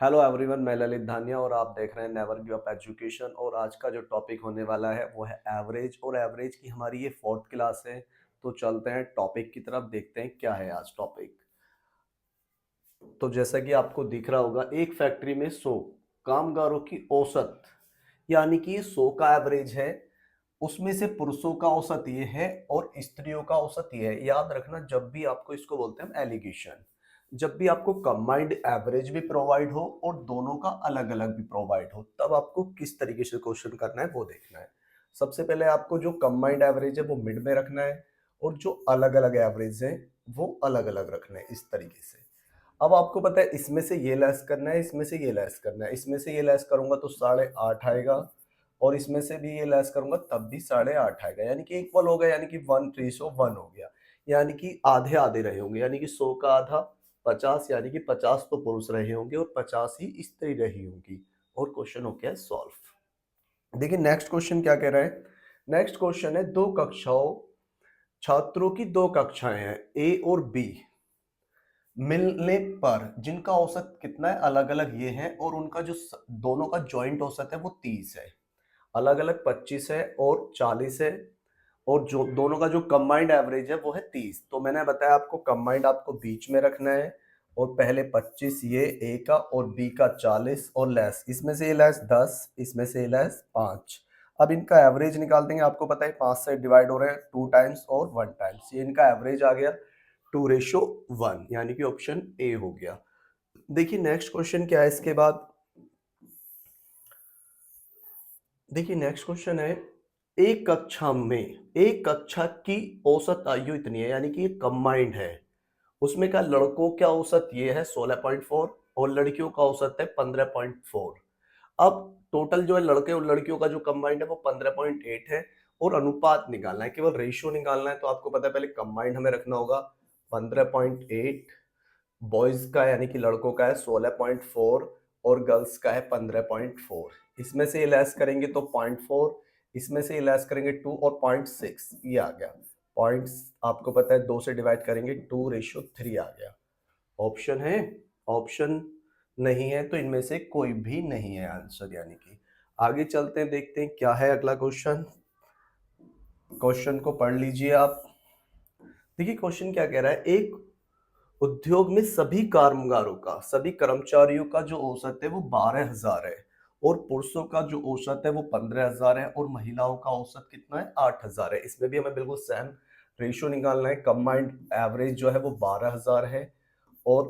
Hello everyone, मैं ललित धानिया और आप देख रहे हैं नेवर गिव अप एजुकेशन। और आज का जो टॉपिक होने वाला है वो है एवरेज। और एवरेज की हमारी ये फोर्थ क्लास है। तो चलते हैं टॉपिक की तरफ, देखते हैं क्या है आज टॉपिक। तो जैसा कि आपको दिख रहा होगा, एक फैक्ट्री में 100 कामगारों की औसत, यानी कि 100 का एवरेज है। उसमें से पुरुषों का औसत ये है और स्त्रियों का औसत ये है। याद रखना, जब भी आपको इसको बोलते हैं एलिगेशन, जब भी आपको कंबाइंड एवरेज भी प्रोवाइड हो और दोनों का अलग अलग भी प्रोवाइड हो, तब आपको किस तरीके से क्वेश्चन करना है वो देखना है। सबसे पहले आपको जो कंबाइंड एवरेज है वो मिड में रखना है और जो अलग अलग एवरेज है वो अलग अलग रखना है, इस तरीके से। अब आपको पता है इसमें से ये लेस करना है, इसमें से ये लेस करना है। इसमें से ये लेस करूंगा तो 8.5 आएगा और इसमें से भी ये लेस करूंगा तब भी 8.5 आएगा, यानी कि इक्वल हो गया, यानी कि 1:1 हो गया। यानी कि आधे आधे रहे होंगे, यानी कि 100 का आधा 50, यानी कि 50 तो पुरुष रहे होंगे और 50 ही स्त्री रही होंगी। और क्वेश्चन हो गया सॉल्व। देखिए नेक्स्ट क्वेश्चन क्या कह रहा है। नेक्स्ट क्वेश्चन है, दो कक्षाओं छात्रों की दो कक्षाएं हैं ए और बी, मिलने पर जिनका औसत कितना है, अलग अलग ये है, और उनका जो दोनों का जॉइंट औसत है वो 30 है। अलग अलग 25 है और 40 है, और जो दोनों का जो कंबाइंड एवरेज है वो है 30। तो मैंने बताया आपको कंबाइंड आपको बीच में रखना है, और पहले 25 ये ए का और बी का 40 और लेस, इसमें से ये लेस 10, इसमें से ये लेस 5। अब इनका एवरेज निकाल देंगे। आपको पता है 5 से डिवाइड हो रहे हैं 2 टाइम्स और 1 टाइम्स, ये इनका एवरेज आ गया 2:1, यानी कि ऑप्शन ए हो गया। देखिए नेक्स्ट क्वेश्चन क्या है इसके बाद। देखिए नेक्स्ट क्वेश्चन है, एक कक्षा की औसत आयु इतनी है, यानी कि ये कंबाइंड है। उसमें का लड़कों का औसत ये है 16.4 और लड़कियों का औसत है 15.4। अब टोटल जो है लड़के और लड़कियों का जो कंबाइंड है वो 15.8 है, और अनुपात निकालना है, केवल रेशियो निकालना है। तो आपको पता है पहले कंबाइंड हमें रखना होगा 15.8, बॉयज का यानी कि लड़कों का है 16.4 और गर्ल्स का है 15.4। इसमें से ये लेस करेंगे तो 0.4, इसमें से ये लेस करेंगे 2 और 0.6, ये आ गया। पॉइंट्स आपको पता है 2 से डिवाइड करेंगे 2:3 आ गया। ऑप्शन है, ऑप्शन नहीं है तो इनमें से कोई भी नहीं है आंसर, यानी कि आगे चलते हैं, देखते हैं क्या है अगला क्वेश्चन। क्वेश्चन को पढ़ लीजिए आप। देखिए क्वेश्चन क्या कह रहा है, एक उद्योग में सभी कामगारों का, सभी कर्मचारियों का जो औसत है वो 12,000 है, और पुरुषों का जो औसत है वो 15,000 है, और महिलाओं का औसत कितना है 8,000 है। इसमें भी हमें बिल्कुल सेम रेशियो निकालना है। कंबाइंड एवरेज जो है वो 12,000 है, और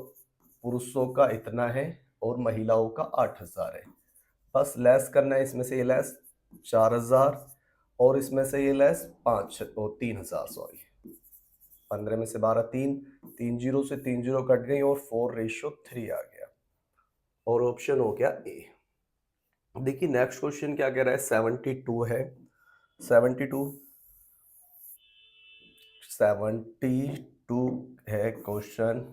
पुरुषों का इतना है और महिलाओं का 8,000 है। बस लेस करना है, इसमें से ये लेस 4,000 और इसमें से ये लेस 3,000, सॉरी। 15 में से 12, 3, 3 जीरो से 3 जीरो कट गई और 4:3 आ गया, और ऑप्शन हो गया ए। देखिए नेक्स्ट क्वेश्चन क्या कह रहा है, 72 है। 72, 72 है क्वेश्चन।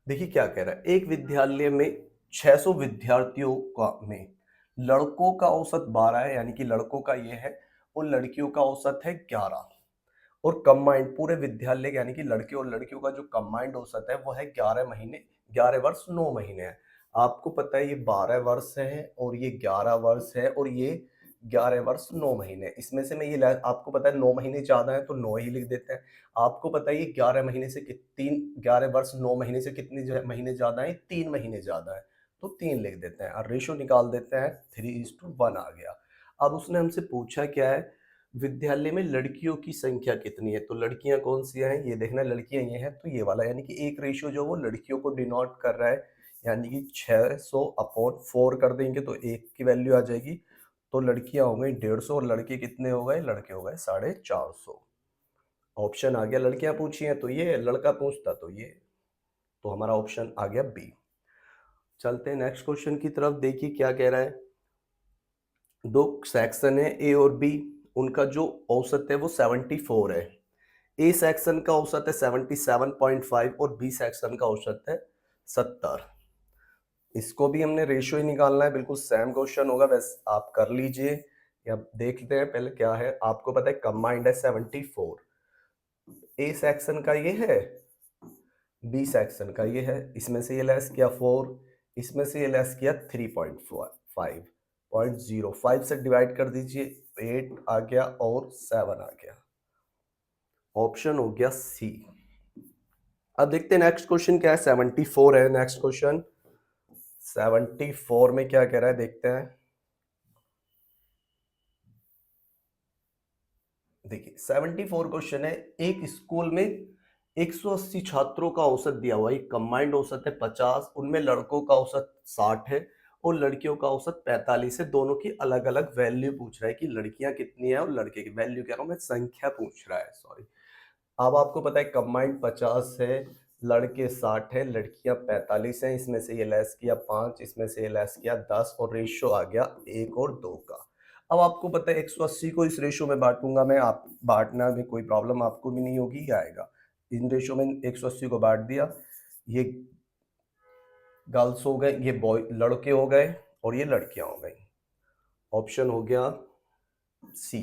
देखिए क्या कह रहा है, एक विद्यालय में 600 विद्यार्थियों का में लड़कों का औसत 12 है, यानी कि लड़कों का ये है, और लड़कियों का औसत है 11। और कंबाइंड पूरे विद्यालय यानी कि लड़के और लड़कियों का जो कंबाइंड औसत है वो है 11 महीने, 11 वर्ष 9 महीने है। आपको पता है ये 12 वर्ष है और ये 11 वर्ष है और ये 11 वर्ष 9 महीने। इसमें से मैं आपको पता है 9 महीने ज्यादा है तो 9 ही लिख देते हैं। आपको पता है ये 11 महीने से 11 वर्ष 9 महीने से कितने महीने ज्यादा है, 3 महीने ज्यादा है, तो 3 लिख देते हैं और रेशियो निकाल देते हैं, 3:1 आ गया। अब उसने हमसे पूछा क्या है, विद्यालय में लड़कियों की संख्या कितनी है। तो लड़कियां कौन सी हैं, ये देखना, लड़कियां ये हैं तो ये वाला, यानी कि एक रेशियो जो वो लड़कियों को डिनोट कर रहा है, यानी कि 600/4 कर देंगे तो एक की वैल्यू आ जाएगी। तो लड़कियां हो गई 150 और लड़के कितने हो गए, लड़के हो गए 450। ऑप्शन आ गया, लड़कियां पूछी हैं तो ये, लड़का पूछता तो ये, तो हमारा ऑप्शन आ गया बी। चलते हैं नेक्स्ट क्वेश्चन की तरफ। देखिए क्या कह रहा है, दो सेक्शन है ए और बी, उनका जो औसत है वो 74 है। ए सेक्शन का औसत है 77.5 और बी सेक्शन का औसत है 70। इसको भी हमने रेशियो ही निकालना है, बिल्कुल सेम क्वेश्चन होगा, वैसे आप कर लीजिए या देख लेते हैं पहले क्या है। आपको पता है कंबाइंड है 74, ए सेक्शन का ये है, बी सेक्शन का ये है, इसमें से ये लेस किया 4, इसमें से ये लेस किया 3.5, 0.05 से डिवाइड कर दीजिए, 8 आ गया और 7 आ गया। ऑप्शन हो गया सी। अब देखते हैं नेक्स्ट क्वेश्चन क्या है। 74 है नेक्स्ट क्वेश्चन। 74 में क्या कह रहा है देखते हैं। देखिए 74 क्वेश्चन है। एक स्कूल में 180 छात्रों का औसत दिया हुआ है। कंबाइंड औसत है 50, उनमें लड़कों का औसत 60 है और लड़कियों का औसत 45 है। दोनों की अलग अलग वैल्यू पूछ रहा है कि लड़कियां कितनी है और लड़के की वैल्यू कह रहा हूं मैं, संख्या पूछ रहा है, सॉरी। अब आपको पता है कंबाइंड 50 है, लड़के 60 है, लड़कियां 45 हैं। इसमें से ये लेस किया 5, इसमें से ये लेस किया 10 और रेशियो आ गया 1 और 2 का। अब आपको पता है 180 को इस रेशियो में बांटूंगा मैं, आप बांटना में कोई प्रॉब्लम आपको भी नहीं होगी, ये आएगा। इन रेशियो में 180 को बांट दिया, ये गर्ल्स हो गए, ये बॉय लड़के हो गए और ये लड़कियां हो गई। ऑप्शन हो गया सी।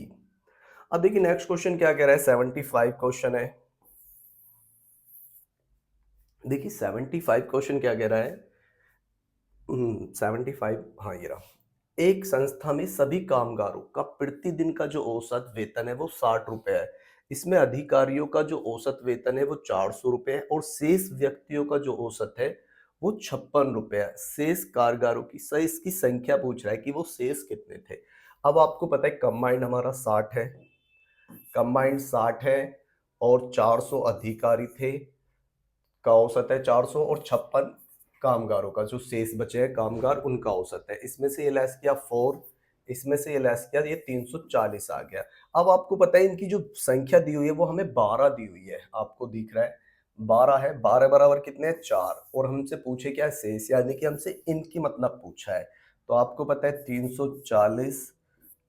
अब देखिए नेक्स्ट क्वेश्चन क्या कह रहा है। 75 क्वेश्चन है। देखिए 75 क्वेश्चन क्या कह रहा है। 75, हाँ ये रहा। एक संस्था में सभी कामगारों का प्रतिदिन का जो औसत वेतन है वो 60 रुपए है। इसमें अधिकारियों का जो औसत वेतन है वो 400 रुपए है और शेष व्यक्तियों का जो औसत है वो 56 रुपए है। शेष कामगारों की शेष की संख्या पूछ रहा है कि वो शेष कितने थे। अब आपको पता है कंबाइंड हमारा 60 है, कंबाइंड 60 है और 400 अधिकारी थे का औसत है 400 और 56 कामगारों का जो शेष बचे हैं कामगार उनका औसत है। इसमें से ये लेस किया 4, इसमें से ये लेस किया, ये 340 आ गया। अब आपको पता है इनकी जो संख्या दी हुई है वो हमें 12 दी हुई है, आपको दिख रहा है 12 है। 12 बराबर कितने हैं 4 और हमसे पूछे क्या है शेष, यानी कि हमसे इनकी मतलब पूछा है। तो आपको पता है 340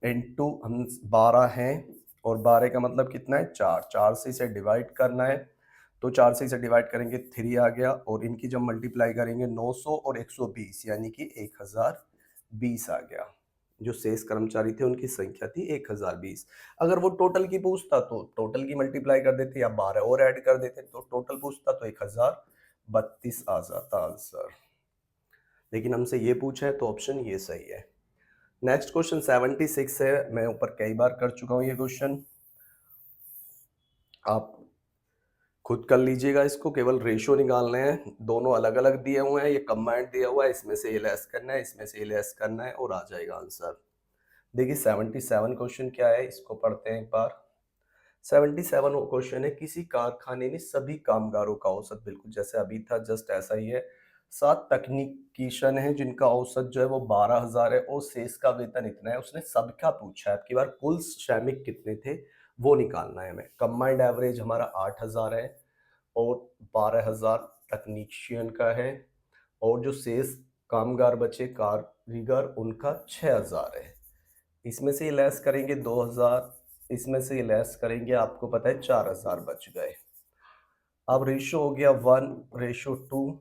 इंटू हम 12 हैं और 12 का मतलब कितना है 4, 4 से इसे डिवाइड करना है। तो 4 से इसे डिवाइड करेंगे 3 आ गया और इनकी जब मल्टीप्लाई करेंगे 900 और 120 यानी कि 1020 आ गया। जो शेष कर्मचारी थे उनकी संख्या थी 1020। अगर वो टोटल की पूछता तो टोटल की मल्टीप्लाई कर देते या 12 और ऐड कर देते, तो टोटल पूछता तो 1032 आ जाता आंसर। लेकिन हमसे ये पूछा है तो ऑप्शन ये सही है। नेक्स्ट क्वेश्चन 76 है। मैं ऊपर कई बार कर चुका हूं ये क्वेश्चन, आप खुद कर लीजिएगा इसको। केवल रेशियो निकालने हैं, दोनों अलग अलग दिए हुए हैं, ये कंबाइंड दिया हुआ है, इसमें से ये लेस करना है, इसमें से ये लेस करना है और आ जाएगा आंसर। देखिए 77 क्वेश्चन क्या है, इसको पढ़ते हैं एक बार। 77 क्वेश्चन है, किसी कारखाने में सभी कामगारों का औसत, बिल्कुल जैसे अभी था जस्ट ऐसा ही है। 7 तकनीशियन है जिनका औसत जो है वो 12,000 है और शेष का वेतन इतना है। उसने सबका पूछा है, अब की बार कुल श्रमिक कितने थे वो निकालना है हमें। कंबाइंड एवरेज हमारा 8,000 है और 12,000 तकनीशियन का है और जो शेष कामगार बचे कारीगर उनका 6,000 है। इसमें से ये लेस करेंगे 2,000, इसमें से ये लेस करेंगे, आपको पता है 4,000 बच गए। अब रेशो हो गया 1:2।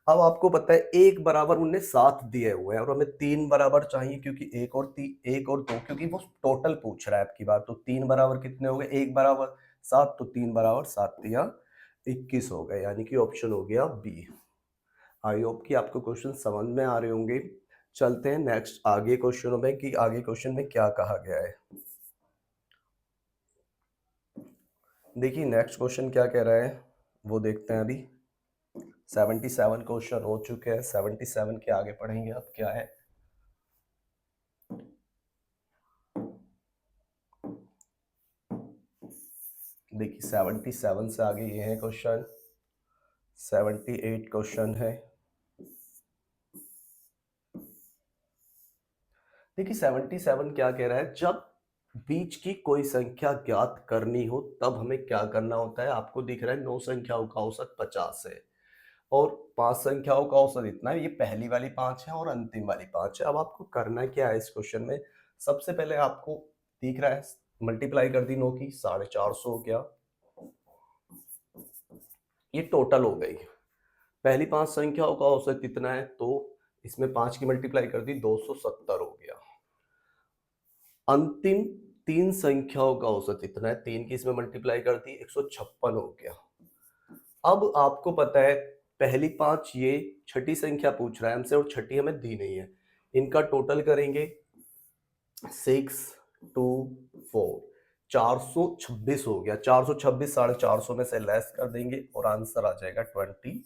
अब आपको पता है एक बराबर उनने 7 दिए हुए हैं और हमें 3 बराबर चाहिए क्योंकि एक और 2 क्योंकि वो टोटल पूछ रहा है आपकी बात। तो 3 बराबर कितने हो गए, 1 बराबर 7 तो 3 बराबर 7 तिया 21 हो गए, यानी कि ऑप्शन हो गया बी। आई होप कि आपको क्वेश्चन समझ में आ रहे होंगे। चलते हैं नेक्स्ट आगे क्वेश्चनों में कि आगे क्वेश्चन में क्या कहा गया है। देखिए नेक्स्ट क्वेश्चन क्या कह रहा है वो देखते हैं अभी। 77 क्वेश्चन हो चुके हैं, 77 के आगे पढ़ेंगे अब क्या है। देखिए 77 से आगे ये है क्वेश्चन। 78 क्वेश्चन है। देखिए 77 क्या कह रहा है, जब बीच की कोई संख्या ज्ञात करनी हो तब हमें क्या करना होता है। आपको दिख रहा है 9 संख्याओं का औसत 50 है और 5 संख्याओं का औसत इतना है। ये पहली वाली 5 है और अंतिम वाली 5 है। अब आपको करना क्या है इस क्वेश्चन में, सबसे पहले आपको दिख रहा है मल्टीप्लाई कर दी 9 की, 450 हो गया, ये टोटल हो गई। पहली 5 संख्याओं का औसत कितना है तो इसमें 5 की मल्टीप्लाई कर दी 270 हो गया। अंतिम 3 संख्याओं का औसत इतना है, 3 की इसमें मल्टीप्लाई कर दी 156 हो गया। अब आपको पता है पहली 5 ये, छठी संख्या पूछ रहा है हमसे और छठी हमें दी नहीं है। इनका टोटल करेंगे 6 2 4, 426 हो गया। 426 450 में से लेस कर देंगे और आंसर आ जाएगा 24।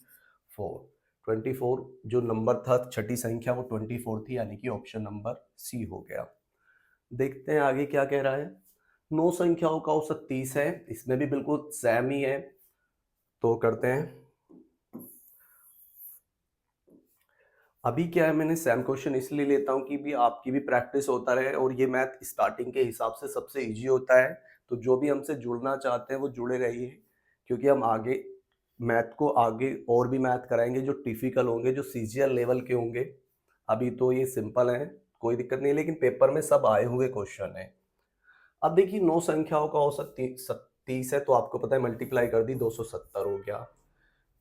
24 जो नंबर था, छठी संख्या, वो 24 थी, यानी कि ऑप्शन नंबर सी हो गया। देखते हैं आगे क्या कह रहा है। 9 संख्याओं का औसत 30 है, इसमें भी बिल्कुल सेम ही है, तो करते हैं। अभी क्या है, मैंने सेम क्वेश्चन इसलिए लेता हूँ कि भी आपकी भी प्रैक्टिस होता रहे, और ये मैथ स्टार्टिंग के हिसाब से सबसे इजी होता है। तो जो भी हमसे जुड़ना चाहते हैं वो जुड़े रहिए, क्योंकि हम आगे मैथ को आगे और भी मैथ कराएंगे जो टिपिकल होंगे, जो सीजीएल लेवल के होंगे। अभी तो ये सिंपल है, कोई दिक्कत नहीं, लेकिन पेपर में सब आए हुए क्वेश्चन है। अब देखिए 9 संख्याओं का औसत 30 है, तो आपको पता है मल्टीप्लाई कर दी 270 हो गया,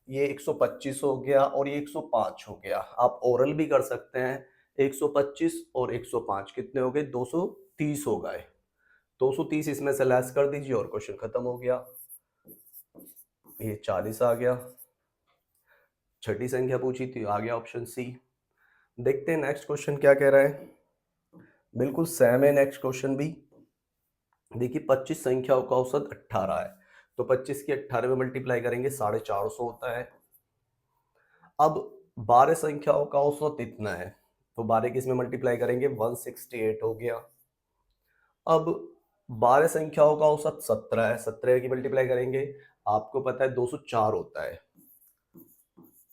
ये 125 हो गया और ये 105 हो गया। आप ओरल भी कर सकते हैं। 125 और 105 कितने हो गए? 230 हो गए। 230 इसमें से लेस कर दीजिए और क्वेश्चन खत्म हो गया। ये 40 आ गया। छठी संख्या पूछी थी, आ गया ऑप्शन सी। देखते हैं नेक्स्ट क्वेश्चन क्या कह रहा है। बिल्कुल सेम है नेक्स्ट क्वेश्चन भी। देखिए 25 संख्याओं का औसत 18 है, तो 25 की 18 में मल्टीप्लाई करेंगे 450 होता है। अब 12 संख्याओं का औसत इतना है, तो 12 की इसमें मल्टीप्लाई करेंगे 168 हो गया। अब 12 संख्याओं का औसत 17 है, 17 की मल्टीप्लाई करेंगे, आपको पता है 204 होता है।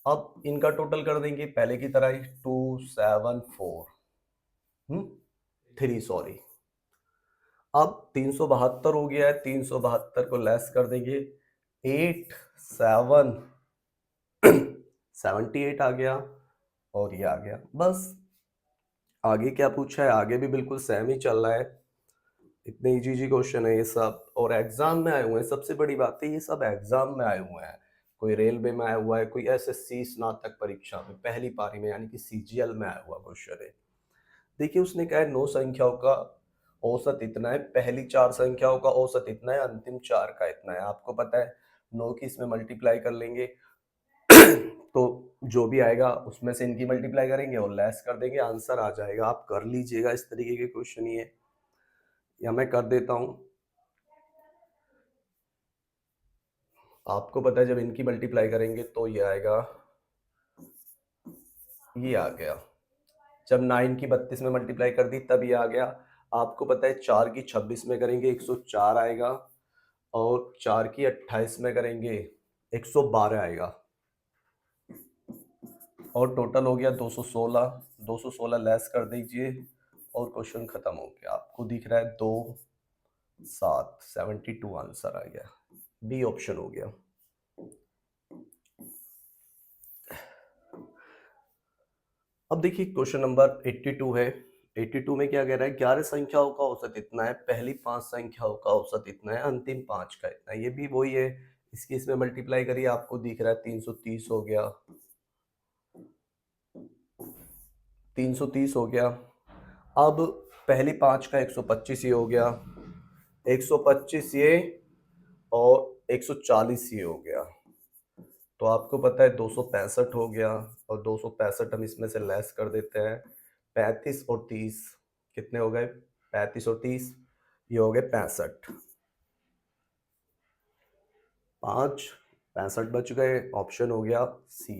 अब इनका टोटल कर देंगे पहले की तरह ही, 274 3 सॉरी। अब 372 हो गया है, 372 को लेस कर देंगे 8 7 78 आ गया और ये आ गया। बस आगे क्या पूछा है, आगे भी बिल्कुल सेम ही चल रहा है। इतने इजी जी क्वेश्चन है ये सब, और एग्जाम में आए हुए हैं। सबसे बड़ी बात है ये सब एग्जाम में आए हुए हैं। कोई रेलवे में आया हुआ है, कोई एसएससी स्नातक परीक्षा में पहली पारी में यानी कि सीजीएल में आया हुआ क्वेश्चन है। देखिए उसने कहा है 9 संख्याओं का औसत इतना है, पहली 4 संख्याओं का औसत इतना है, अंतिम 4 का इतना है। आपको पता है 9 की इसमें मल्टीप्लाई कर लेंगे तो जो भी आएगा उसमें से इनकी मल्टीप्लाई करेंगे और लेस कर देंगे, आंसर आ जाएगा। आप कर लीजिएगा इस तरीके के क्वेश्चन ये, या मैं कर देता हूं। आपको पता है जब इनकी मल्टीप्लाई करेंगे तो ये आएगा, ये आ गया। जब 9 की 32 में मल्टीप्लाई कर दी तब ये आ गया। आपको पता है 4 की 26 में करेंगे 104 आएगा, और 4 की 28 में करेंगे 112 आएगा, और टोटल हो गया 216। 216 लेस कर दीजिए और क्वेश्चन खत्म हो गया। आपको दिख रहा है 2 7 72 आंसर आ गया। बी ऑप्शन हो गया। अब देखिए क्वेश्चन नंबर 82 है। 82 में क्या कह रहा है, 11 संख्याओं का औसत इतना है, पहली 5 संख्याओं का औसत इतना है, अंतिम 5 का इतना है। ये भी वही है, इसकी इसमें मल्टीप्लाई करिए, आपको दिख रहा है 330 हो गया। 330 हो गया। अब पहली 5 का 125 ये हो गया, 125 ये, और 140 ये हो गया। तो आपको पता है 265 हो गया, और 265 हम इसमें से लेस कर देते हैं। 35 और 30 कितने हो गए? 35 और 30 ये हो गए 65। 5 65 बच गए, ऑप्शन हो गया सी।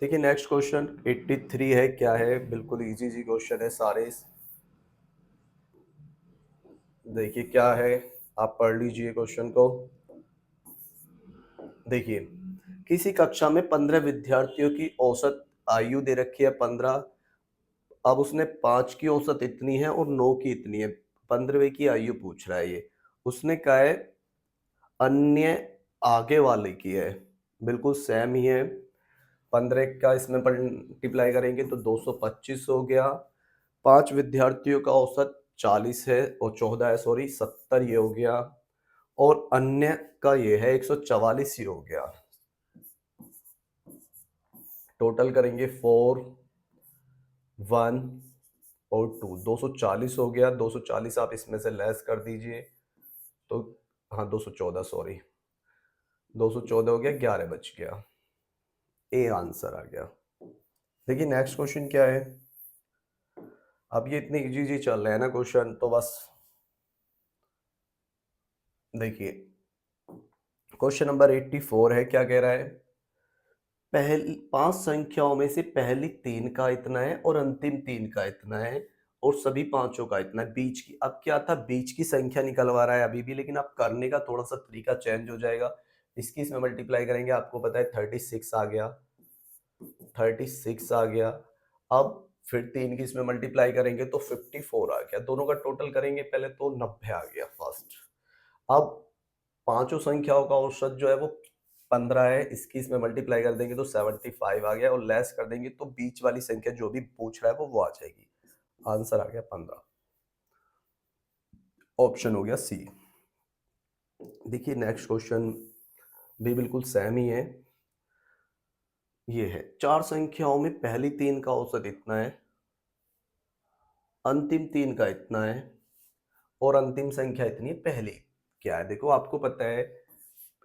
देखिए नेक्स्ट क्वेश्चन 83 है। क्या है? बिल्कुल इजी जी क्वेश्चन है सारे। देखिए क्या है, आप पढ़ लीजिए क्वेश्चन को। देखिए किसी कक्षा में 15 विद्यार्थियों की औसत आयु दे रखी है 15। अब उसने 5 की औसत इतनी है और 9 की इतनी है, 15वें की आयु पूछ रहा है ये। उसने कहा है अन्य आगे वाले की है, बिल्कुल सेम ही है। 15 का इसमें मल्टीप्लाई करेंगे तो 225 हो गया। 5 विद्यार्थियों का औसत 40 है, और 14 है सॉरी, 70 ये हो गया, और अन्य का ये है 144 ये हो गया। टोटल करेंगे 4 1 और 2, 240 हो गया। 240 आप इसमें से लेस कर दीजिए तो, हाँ 214 सॉरी, 214 हो गया, 11 बच गया। ए आंसर आ गया। देखिए नेक्स्ट क्वेश्चन क्या है। अब ये इतने इजी जी चल रहे हैं ना क्वेश्चन, तो बस देखिए क्वेश्चन नंबर 84 है। क्या कह रहा है, पहली 5 संख्याओं में से पहली 3 का इतना है और अंतिम 3 का इतना है और सभी पांचों का इतना है। बीच की, अब क्या था, बीच की संख्या निकलवा रहा है अभी भी, लेकिन अब करने का थोड़ा सा तरीका चेंज हो जाएगा। इसकी इसमें मल्टीप्लाई करेंगे, आपको पता है 36 आ गया, 36 आ गया। अब फिर 3 की इसमें मल्टीप्लाई करेंगे तो 54 आ गया। दोनों का टोटल करेंगे पहले तो 90 आ गया फर्स्ट। अब पांचों संख्याओं का औसत जो है वो 15 है, इसकी इसमें मल्टीप्लाई कर देंगे तो 75 आ गया और लेस कर देंगे तो बीच वाली संख्या जो भी पूछ रहा है वो आ जाएगी। आंसर आ गया 15। ऑप्शन हो गया सी। देखिए नेक्स्ट क्वेश्चन भी बिल्कुल सेम ही है। ये है, 4 संख्याओं में पहली 3 का औसत इतना है, अंतिम 3 का इतना है और अंतिम संख्या इतनी है पहली। क्या है, देखो आपको पता है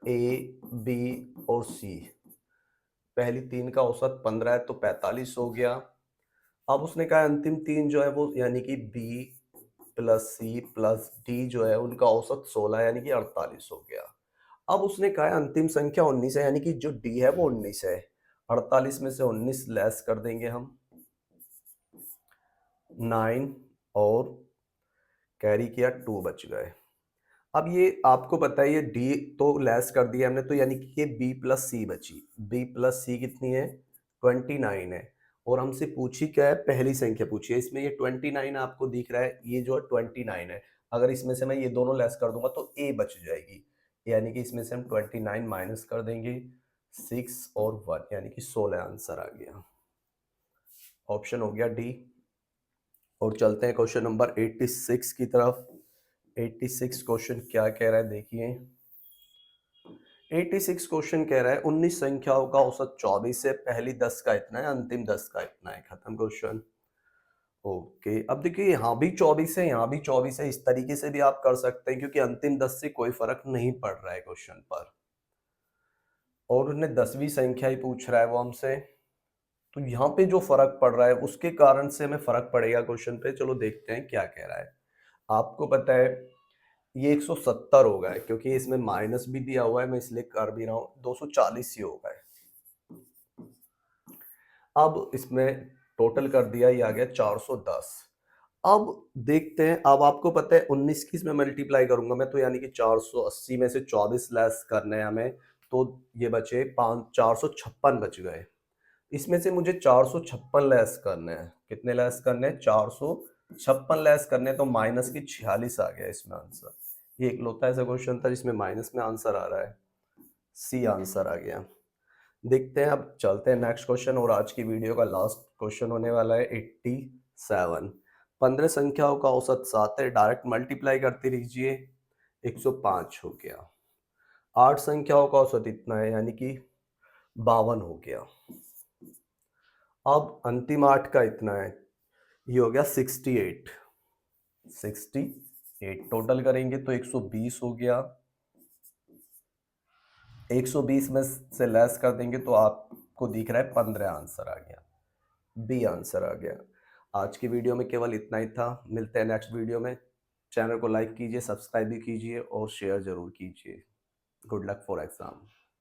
ए बी और सी, पहली 3 का औसत 15 है तो 45 हो गया। अब उसने कहा अंतिम 3 जो है वो यानी कि B plus C plus D जो है उनका औसत 16 यानी कि 48 हो गया। अब उसने कहा है अंतिम संख्या 19 है, यानी कि जो डी है वो 19 है। 48 में से 19 लेस कर देंगे हम, 9 और कैरी किया 2 बच गए। अब ये आपको पता है ये डी तो लेस कर दिया हमने, तो यानी कि ये बी प्लस सी बची। बी प्लस सी कितनी है, 29 है। और हमसे पूछी क्या है, पहली संख्या पूछी है। इसमें ये 29 आपको दिख रहा है, ये जो है 29 है। अगर इसमें से मैं ये दोनों लेस कर दूंगा तो ए बच जाएगी, यानी कि इसमें से हम 29 माइनस कर देंगे, 6 और 1 यानी कि 16 आंसर आ गया। ऑप्शन हो गया डी। और चलते हैं क्वेश्चन नंबर 86 की तरफ। 86 क्वेश्चन क्या कह रहा है देखिए। 86 क्वेश्चन कह रहा है 19 संख्याओं का औसत 24 है, पहली 10 का इतना है, अंतिम 10 का इतना है। खत्म क्वेश्चन। ओके, अब देखिए यहाँ भी 24 है, यहाँ भी 24 है। इस तरीके से भी आप कर सकते हैं क्योंकि अंतिम 10 से कोई फर्क नहीं पड़ रहा है क्वेश्चन पर, और उन्हें 10वीं संख्या ही पूछ रहा है वो हमसे। तो यहाँ पे जो फर्क पड़ रहा है उसके कारण से हमें फर्क पड़ेगा क्वेश्चन पे। चलो देखते हैं क्या कह रहा है। आपको पता है ये 170 होगा है, क्योंकि इसमें माइनस भी दिया हुआ है, मैं इसलिए कर भी रहा हूँ। 240 ही होगा है। अब इसमें टोटल कर दिया, ये आ गया 410। अब देखते हैं, अब आपको पता है 19 की इसमें मल्टीप्लाई करूंगा मैं तो यानी कि 480 में से 24 लेस करने हैं हमें, तो ये बचे 456 बच गए। इसमें से मुझे 456 लेस करने हैं। कितने लेस करने हैं, 456 लेस करने हैं, तो माइनस की 46 आ गया इसमें आंसर। ये इकलौता ऐसा क्वेश्चन था जिसमें माइनस में आंसर आ रहा है। सी आंसर आ गया। देखते हैं, अब चलते हैं नेक्स्ट क्वेश्चन, और आज की वीडियो का लास्ट क्वेश्चन होने वाला है 87। 15 संख्याओं का औसत 7 है, डायरेक्ट मल्टीप्लाई करते रहिए, 105 हो गया। 8 संख्याओं का औसत इतना है यानी कि 52 हो गया। अब अंतिम 8 का इतना है, ये हो गया 68। 68 टोटल करेंगे तो 120 हो गया। 120 में से लेस कर देंगे तो आपको दिख रहा है 15 आंसर आ गया। बी आंसर आ गया। आज की वीडियो में केवल इतना ही था। मिलते हैं नेक्स्ट वीडियो में। चैनल को लाइक कीजिए, सब्सक्राइब भी कीजिए और शेयर जरूर कीजिए। Good luck for exam.